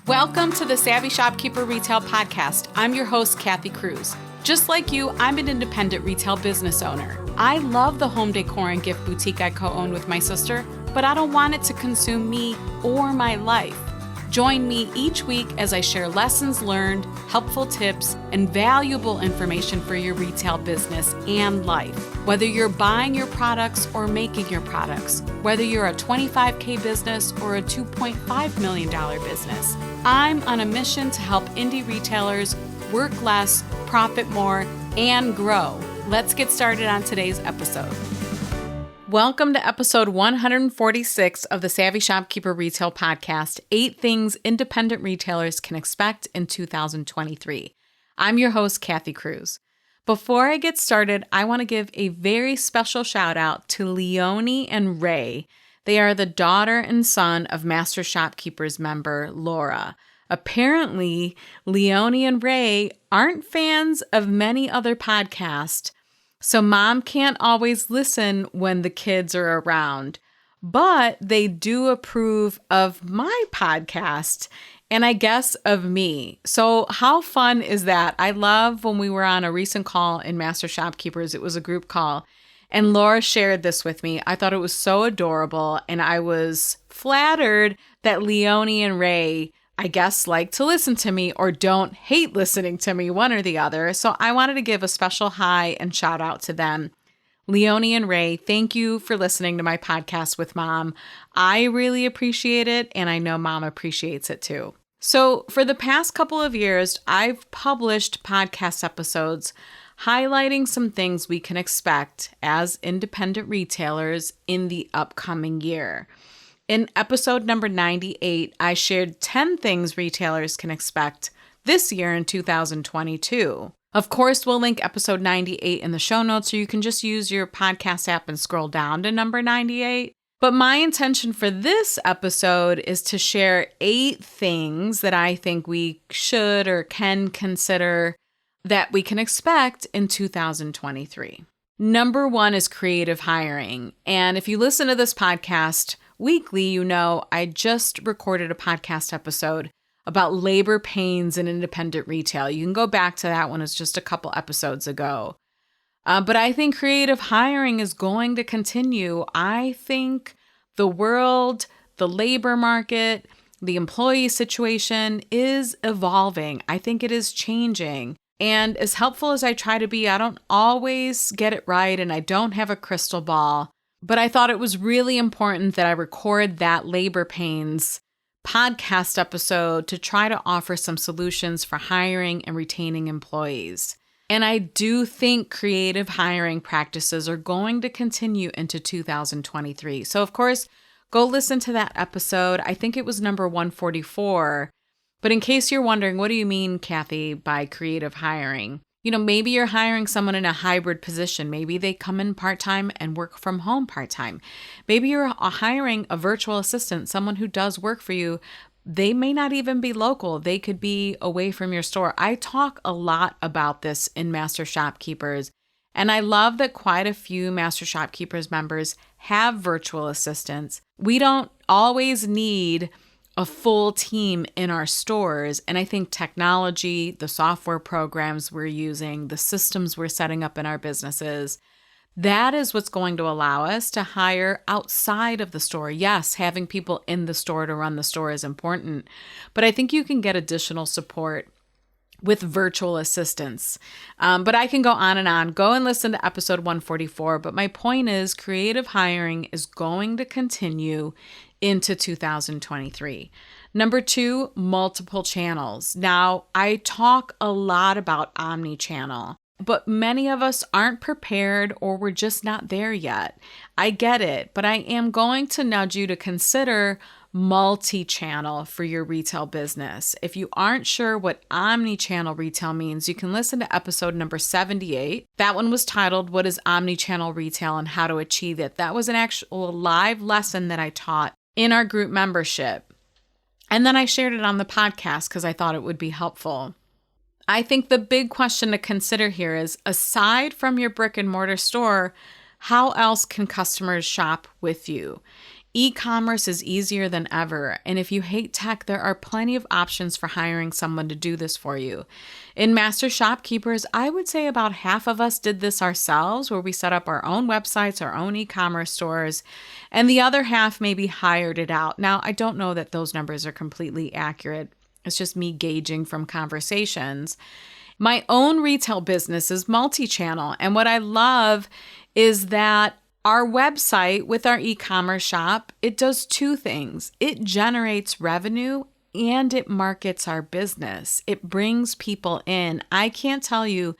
Welcome to the Savvy Shopkeeper Retail Podcast. I'm your host, Kathy Cruz. Just like you, I'm an independent retail business owner. I love the home decor and gift boutique I co-own with my sister, but I don't want it to consume me or my life. Join me each week as I share lessons learned, helpful tips, and valuable information for your retail business and life. Whether you're buying your products or making your products, whether you're a $25K business or a $2.5 million business, I'm on a mission to help indie retailers work less, profit more, and grow. Let's get started on today's episode. Welcome to episode 146 of the Savvy Shopkeeper Retail Podcast, 8 Things Independent Retailers Can Expect in 2023. I'm your host, Kathy Cruz. Before I get started, I want to give a very special shout out to Leonie and Ray. They are the daughter and son of Master Shopkeepers member Laura. Apparently, Leonie and Ray aren't fans of many other podcasts, so mom can't always listen when the kids are around, but they do approve of my podcast and I guess of me. So how fun is that? I love when we were on a recent call in Master Shopkeepers. It was a group call and Laura shared this with me. I thought it was so adorable and I was flattered that Leonie and Ray, I guess, like to listen to me or don't hate listening to me, one or the other. So I wanted to give a special hi and shout out to them. Leonie and Ray, thank you for listening to my podcast with mom. I really appreciate it, and I know mom appreciates it too. So for the past couple of years, I've published podcast episodes highlighting some things we can expect as independent retailers in the upcoming year. In episode number 98, I shared 10 things retailers can expect this year in 2022. Of course, we'll link episode 98 in the show notes, so you can just use your podcast app and scroll down to number 98. But my intention for this episode is to share 8 things that I think we should or can consider that we can expect in 2023. Number 1 is creative hiring. And if you listen to this podcast weekly, you know I just recorded a podcast episode about labor pains in independent retail. You can go back to that one. It's just a couple episodes ago. But I think creative hiring is going to continue. I think the world, the labor market, the employee situation is evolving. I think it is changing. And as helpful as I try to be, I don't always get it right and I don't have a crystal ball. But I thought it was really important that I record that labor pains podcast episode to try to offer some solutions for hiring and retaining employees. And I do think creative hiring practices are going to continue into 2023. So of course, go listen to that episode. I think it was number 144. But in case you're wondering, what do you mean, Kathy, by creative hiring? You know, maybe you're hiring someone in a hybrid position. Maybe they come in part-time and work from home part-time. Maybe you're hiring a virtual assistant, someone who does work for you. They may not even be local. They could be away from your store. I talk a lot about this in Master Shopkeepers, and I love that quite a few Master Shopkeepers members have virtual assistants. We don't always need a full team in our stores. And I think technology, the software programs we're using, the systems we're setting up in our businesses, that is what's going to allow us to hire outside of the store. Yes, having people in the store to run the store is important, but I think you can get additional support with virtual assistants. But I can go on and on. Go and listen to episode 144. But my point is creative hiring is going to continue into 2023. Number 2, multiple channels. Now, I talk a lot about omni-channel, but many of us aren't prepared or we're just not there yet. I get it, but I am going to nudge you to consider multi-channel for your retail business. If you aren't sure what omni-channel retail means, you can listen to episode number 78. That one was titled, What is Omni-Channel Retail and How to Achieve It? That was an actual live lesson that I taught in our group membership. And then I shared it on the podcast because I thought it would be helpful. I think the big question to consider here is, aside from your brick and mortar store, how else can customers shop with you? E-commerce is easier than ever, and if you hate tech, there are plenty of options for hiring someone to do this for you. In Master Shopkeepers, I would say about half of us did this ourselves, where we set up our own websites, our own e-commerce stores, and the other half maybe hired it out. Now, I don't know that those numbers are completely accurate. It's just me gauging from conversations. My own retail business is multi-channel, and what I love is that our website with our e-commerce shop, it does two things. It generates revenue and it markets our business. It brings people in. I can't tell you,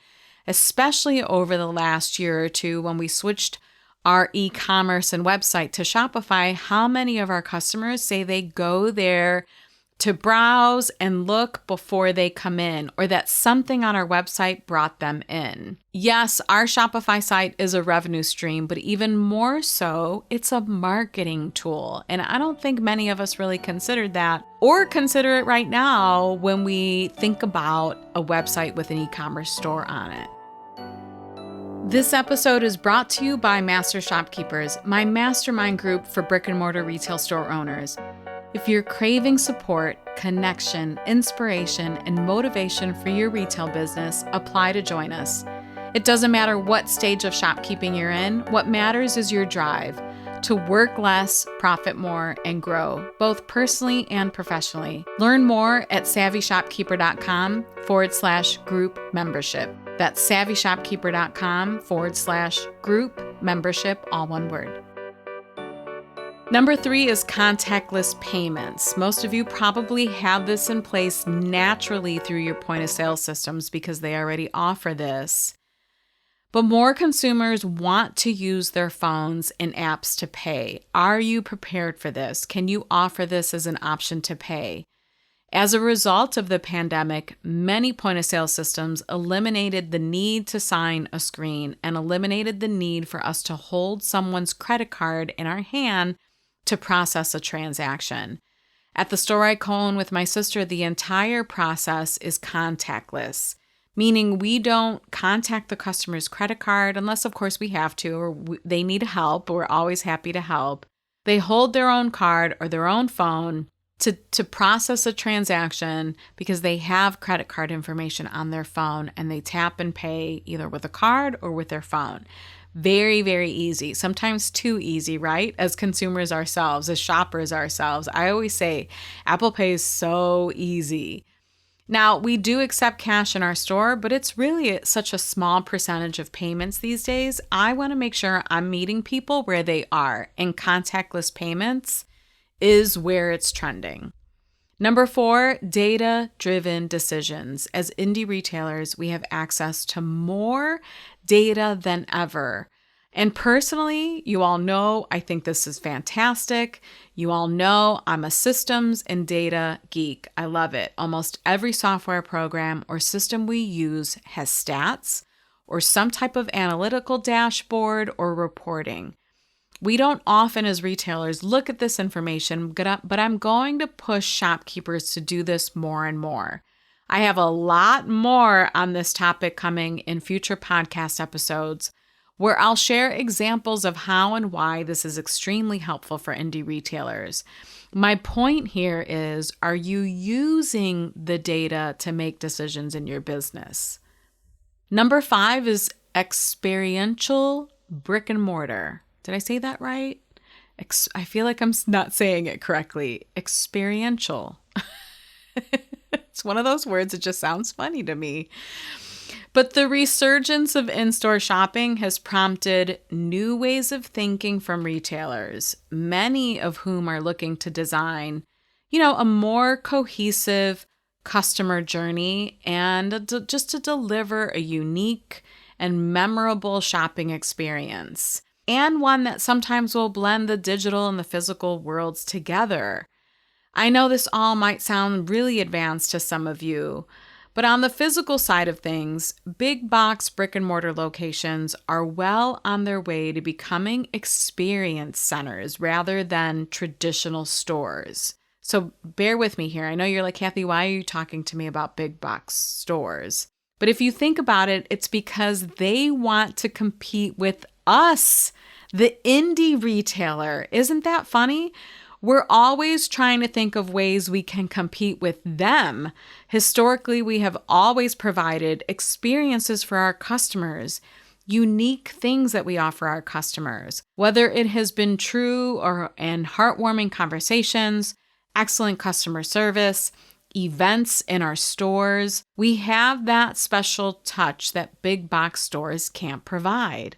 especially over the last year or two when we switched our e-commerce and website to Shopify, how many of our customers say they go there to browse and look before they come in, or that something on our website brought them in. Yes, our Shopify site is a revenue stream, but even more so, it's a marketing tool. And I don't think many of us really considered that or consider it right now when we think about a website with an e-commerce store on it. This episode is brought to you by Master Shopkeepers, my mastermind group for brick and mortar retail store owners. If you're craving support, connection, inspiration, and motivation for your retail business, apply to join us. It doesn't matter what stage of shopkeeping you're in, what matters is your drive to work less, profit more, and grow, both personally and professionally. Learn more at savvyshopkeeper.com/group membership. That's savvyshopkeeper.com/group membership, all one word. Number 3 is contactless payments. Most of you probably have this in place naturally through your point of sale systems because they already offer this. But more consumers want to use their phones and apps to pay. Are you prepared for this? Can you offer this as an option to pay? As a result of the pandemic, many point of sale systems eliminated the need to sign a screen and eliminated the need for us to hold someone's credit card in our hand to process a transaction. At the store I co-own with my sister, the entire process is contactless, meaning we don't contact the customer's credit card unless, of course, we have to or they need help. We're always happy to help. They hold their own card or their own phone to process a transaction because they have credit card information on their phone and they tap and pay either with a card or with their phone. Very, very easy. Sometimes too easy, right? As consumers ourselves, as shoppers ourselves. I always say Apple Pay is so easy. Now, we do accept cash in our store, but it's really such a small percentage of payments these days. I want to make sure I'm meeting people where they are, and contactless payments is where it's trending. Number 4, data-driven decisions. As indie retailers, we have access to more data than ever. And personally, you all know I think this is fantastic. You all know I'm a systems and data geek. I love it. Almost every software program or system we use has stats or some type of analytical dashboard or reporting. We don't often as retailers look at this information, but I'm going to push shopkeepers to do this more and more. I have a lot more on this topic coming in future podcast episodes where I'll share examples of how and why this is extremely helpful for indie retailers. My point here is, are you using the data to make decisions in your business? Number 5 is experiential brick and mortar. Did I say that right? I feel like I'm not saying it correctly. Experiential. It's one of those words that just sounds funny to me. But the resurgence of in-store shopping has prompted new ways of thinking from retailers, many of whom are looking to design, a more cohesive customer journey and just to deliver a unique and memorable shopping experience, and one that sometimes will blend the digital and the physical worlds together. I know this all might sound really advanced to some of you, but on the physical side of things, big box brick and mortar locations are well on their way to becoming experience centers rather than traditional stores. So bear with me here. I know you're like, Kathy, why are you talking to me about big box stores? But if you think about it, it's because they want to compete with us. The indie retailer, isn't that funny? We're always trying to think of ways we can compete with them. Historically, we have always provided experiences for our customers, unique things that we offer our customers, whether it has been true and heartwarming conversations, excellent customer service, events in our stores. We have that special touch that big box stores can't provide.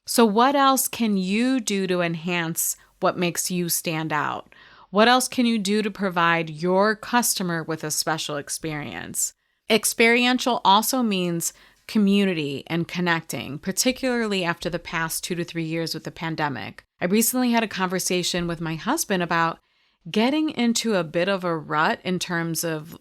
So what else can you do to enhance what makes you stand out? What else can you do to provide your customer with a special experience? Experiential also means community and connecting, particularly after the past 2 to 3 years with the pandemic. I recently had a conversation with my husband about getting into a bit of a rut in terms of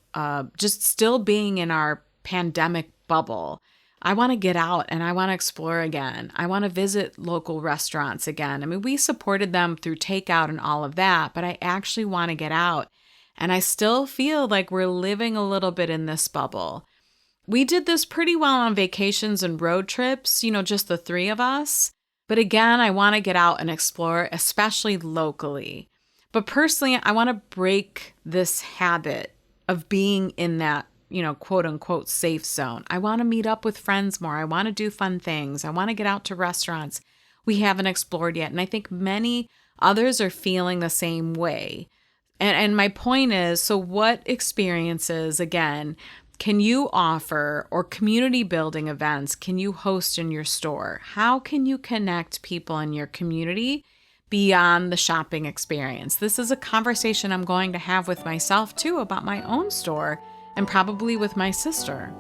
just still being in our pandemic bubble. I want to get out and I want to explore again. I want to visit local restaurants again. I mean, we supported them through takeout and all of that, but I actually want to get out. And I still feel like we're living a little bit in this bubble. We did this pretty well on vacations and road trips, just the three of us. But again, I want to get out and explore, especially locally. But personally, I want to break this habit of being in that quote unquote safe zone. I want to meet up with friends more. I want to do fun things. I want to get out to restaurants we haven't explored yet. And I think many others are feeling the same way. And my point is, so what experiences, again, can you offer, or community building events can you host in your store? How can you connect people in your community beyond the shopping experience? This is a conversation I'm going to have with myself too about my own store, and probably with my sister.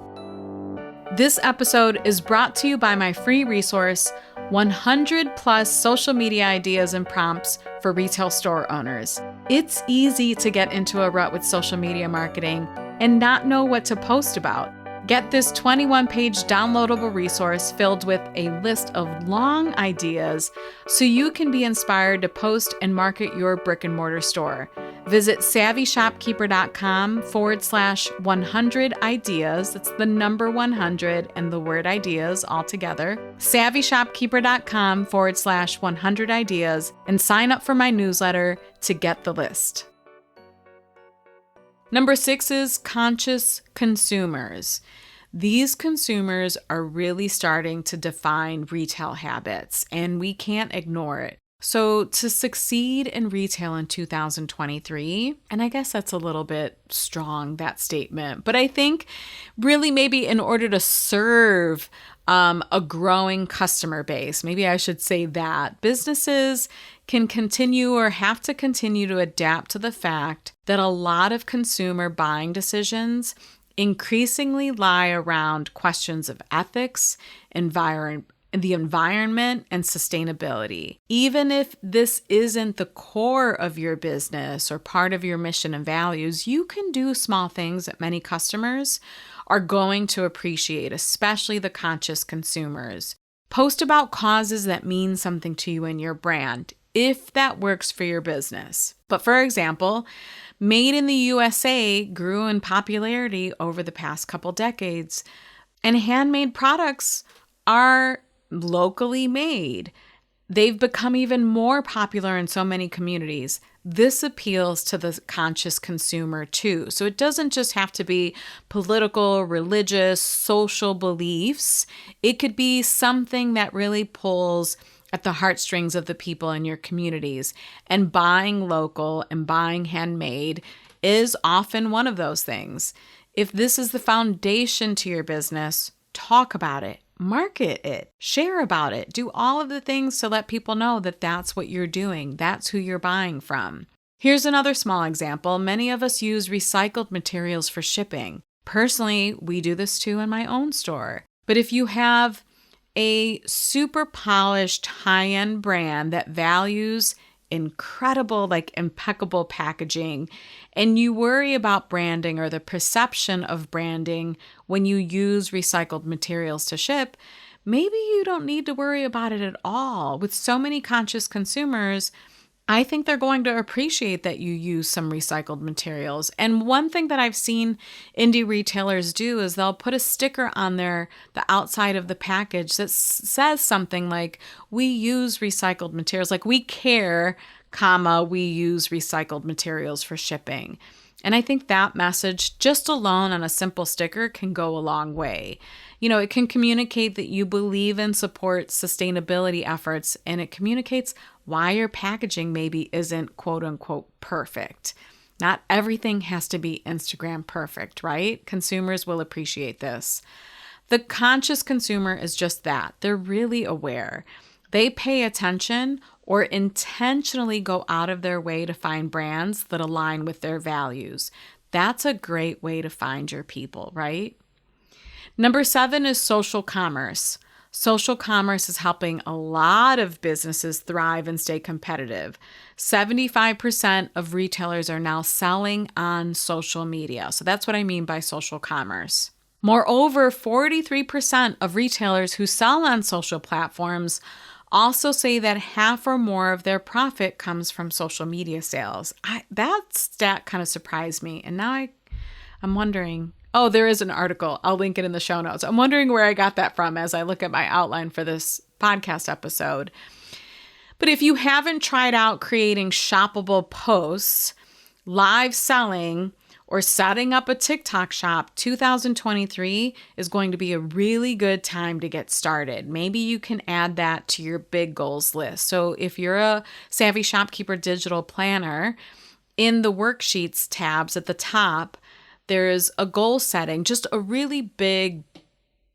This episode is brought to you by my free resource, 100 plus social media ideas and prompts for retail store owners. It's easy to get into a rut with social media marketing and not know what to post about. Get this 21-page downloadable resource filled with a list of long ideas so you can be inspired to post and market your brick and mortar store. Visit savvyshopkeeper.com/100 ideas. That's the number 100 and the word ideas all together. savvyshopkeeper.com/100 ideas and sign up for my newsletter to get the list. Number 6 is conscious consumers. These consumers are really starting to define retail habits, and we can't ignore it. So to succeed in retail in 2023, and I guess that's a little bit strong, that statement, but I think really maybe in order to serve a growing customer base, maybe I should say that, businesses can continue or have to continue to adapt to the fact that a lot of consumer buying decisions increasingly lie around questions of ethics, the environment, and sustainability. Even if this isn't the core of your business or part of your mission and values, you can do small things that many customers are going to appreciate, especially the conscious consumers. Post about causes that mean something to you and your brand, if that works for your business. But for example, Made in the USA grew in popularity over the past couple decades, and handmade products are locally made. They've become even more popular in so many communities. This appeals to the conscious consumer too. So it doesn't just have to be political, religious, social beliefs. It could be something that really pulls at the heartstrings of the people in your communities. And buying local and buying handmade is often one of those things. If this is the foundation to your business, talk about it. Market it, share about it, do all of the things to let people know that that's what you're doing. That's who you're buying from. Here's another small example. Many of us use recycled materials for shipping. Personally, we do this too in my own store. But if you have a super polished high-end brand that values incredible, impeccable packaging, and you worry about branding or the perception of branding when you use recycled materials to ship, maybe you don't need to worry about it at all. With so many conscious consumers, I think they're going to appreciate that you use some recycled materials. And one thing that I've seen indie retailers do is they'll put a sticker on the outside of the package that says something like, we use recycled materials, like we care, comma, we use recycled materials for shipping. And I think that message just alone on a simple sticker can go a long way. It can communicate that you believe and support sustainability efforts, and it communicates why your packaging maybe isn't quote unquote perfect. Not everything has to be Instagram perfect, right? Consumers will appreciate this. The conscious consumer is just that. They're really aware. They pay attention or intentionally go out of their way to find brands that align with their values. That's a great way to find your people, right? Number 7 is social commerce. Social commerce is helping a lot of businesses thrive and stay competitive. 75% of retailers are now selling on social media. So that's what I mean by social commerce. Moreover, 43% of retailers who sell on social platforms also say that half or more of their profit comes from social media sales. That stat kind of surprised me. And now I'm wondering, there is an article. I'll link it in the show notes. I'm wondering where I got that from as I look at my outline for this podcast episode. But if you haven't tried out creating shoppable posts, live selling, or setting up a TikTok shop, 2023 is going to be a really good time to get started. Maybe you can add that to your big goals list. So if you're a Savvy Shopkeeper digital planner, in the worksheets tabs at the top, there's a goal setting, just a really big,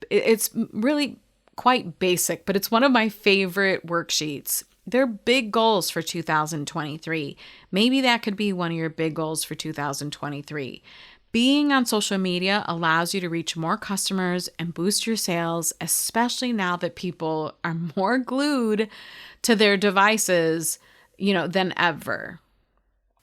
it's really quite basic, but it's one of my favorite worksheets. They're big goals for 2023. Maybe that could be one of your big goals for 2023. Being on social media allows you to reach more customers and boost your sales, especially now that people are more glued to their devices, than ever.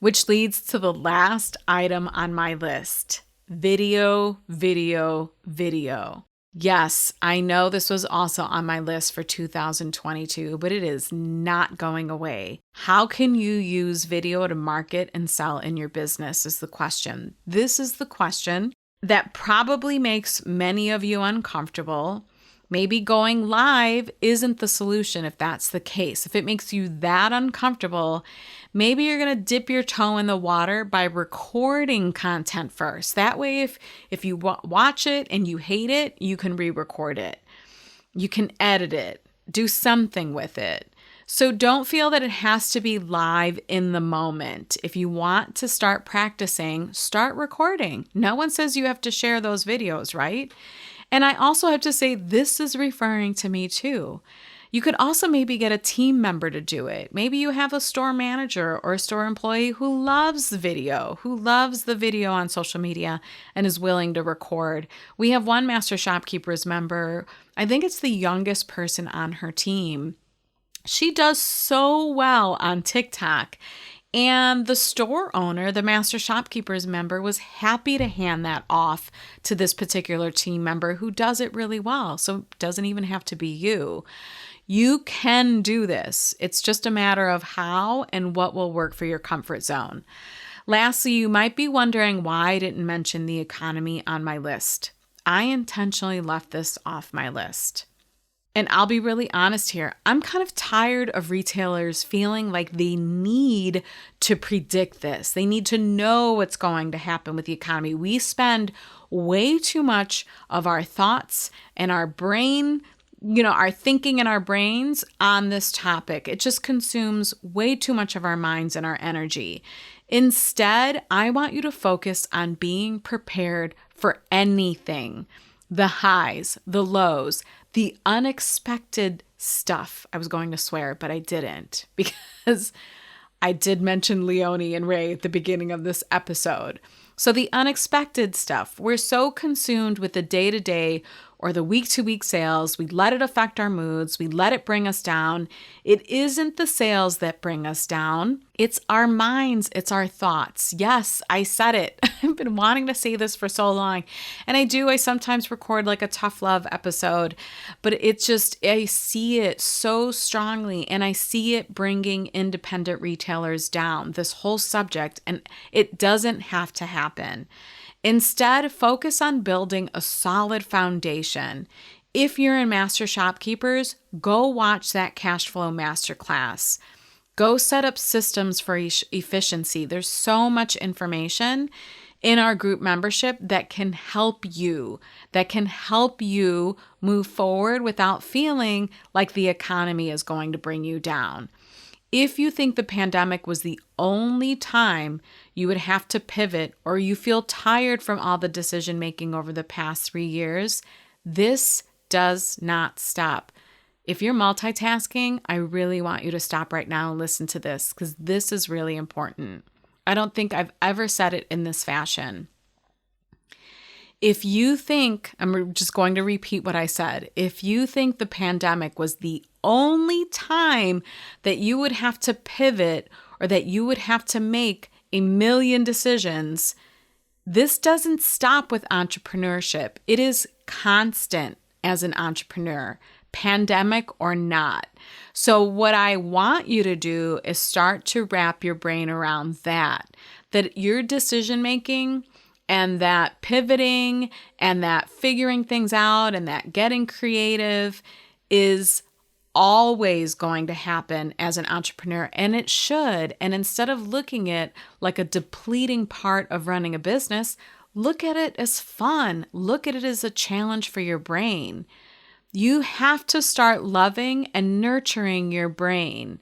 Which leads to the last item on my list, video, video, video. Yes, I know this was also on my list for 2022, but it is not going away. How can you use video to market and sell in your business is the question. This is the question that probably makes many of you uncomfortable. Maybe going live isn't the solution if that's the case. If it makes you that uncomfortable, maybe you're going to dip your toe in the water by recording content first. That way, if you watch it and you hate it, you can re-record it. You can edit it, do something with it. So don't feel that it has to be live in the moment. If you want to start practicing, start recording. No one says you have to share those videos, right? And I also have to say, this is referring to me too. You could also maybe get a team member to do it. Maybe you have a store manager or a store employee who loves the video on social media and is willing to record. We have one Master Shopkeepers member, I think it's the youngest person on her team. She does so well on TikTok. And the store owner, the Master Shopkeepers member, was happy to hand that off to this particular team member who does it really well. So it doesn't even have to be you. You can do this. It's just a matter of how and what will work for your comfort zone. Lastly, you might be wondering why I didn't mention the economy on my list. I intentionally left this off my list. And I'll be really honest here. I'm kind of tired of retailers feeling like they need to predict this. They need to know what's going to happen with the economy. We spend way too much of our thoughts and our brain, our thinking in our brains on this topic. It just consumes way too much of our minds and our energy. Instead, I want you to focus on being prepared for anything. The highs, the lows, the unexpected stuff. I was going to swear, but I didn't because I did mention Leone and Ray at the beginning of this episode. So the unexpected stuff, we're so consumed with the day-to-day or the week-to-week sales, we let it affect our moods, we let it bring us down. It isn't the sales that bring us down. It's our minds, it's our thoughts. Yes, I said it. I've been wanting to say this for so long. And I sometimes record like a tough love episode, but it's just, I see it so strongly and I see it bringing independent retailers down, this whole subject, and it doesn't have to happen. Instead, focus on building a solid foundation. If you're in Master Shopkeepers, go watch that cash flow masterclass. Go set up systems for efficiency. There's so much information in our group membership that can help you move forward without feeling like the economy is going to bring you down. If you think the pandemic was the only time you would have to pivot, or you feel tired from all the decision making over the past 3 years, this does not stop. If you're multitasking, I really want you to stop right now and listen to this, because this is really important. I don't think I've ever said it in this fashion. If you think, I'm just going to repeat what I said. If you think the pandemic was the only time that you would have to pivot or that you would have to make a million decisions, this doesn't stop with entrepreneurship. It is constant as an entrepreneur, pandemic or not. So what I want you to do is start to wrap your brain around that your decision making and that pivoting and that figuring things out and that getting creative is always going to happen as an entrepreneur, and it should. And instead of looking at it like a depleting part of running a business, look at it as fun. Look at it as a challenge for your brain. You have to start loving and nurturing your brain,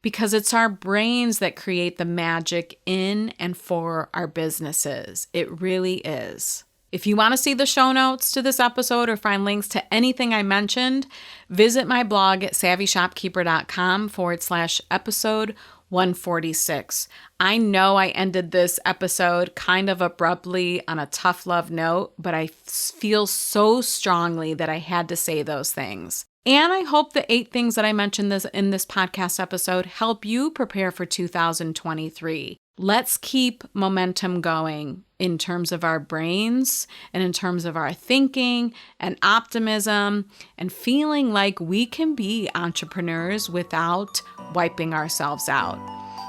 because it's our brains that create the magic in and for our businesses. It really is. If you want to see the show notes to this episode or find links to anything I mentioned, visit my blog at savvyshopkeeper.com/episode 146. I know I ended this episode kind of abruptly on a tough love note, but I feel so strongly that I had to say those things. And I hope the 8 things that I mentioned in this podcast episode help you prepare for 2023. Let's keep momentum going in terms of our brains and in terms of our thinking and optimism and feeling like we can be entrepreneurs without wiping ourselves out.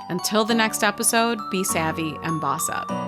Until the next episode, be savvy and boss up.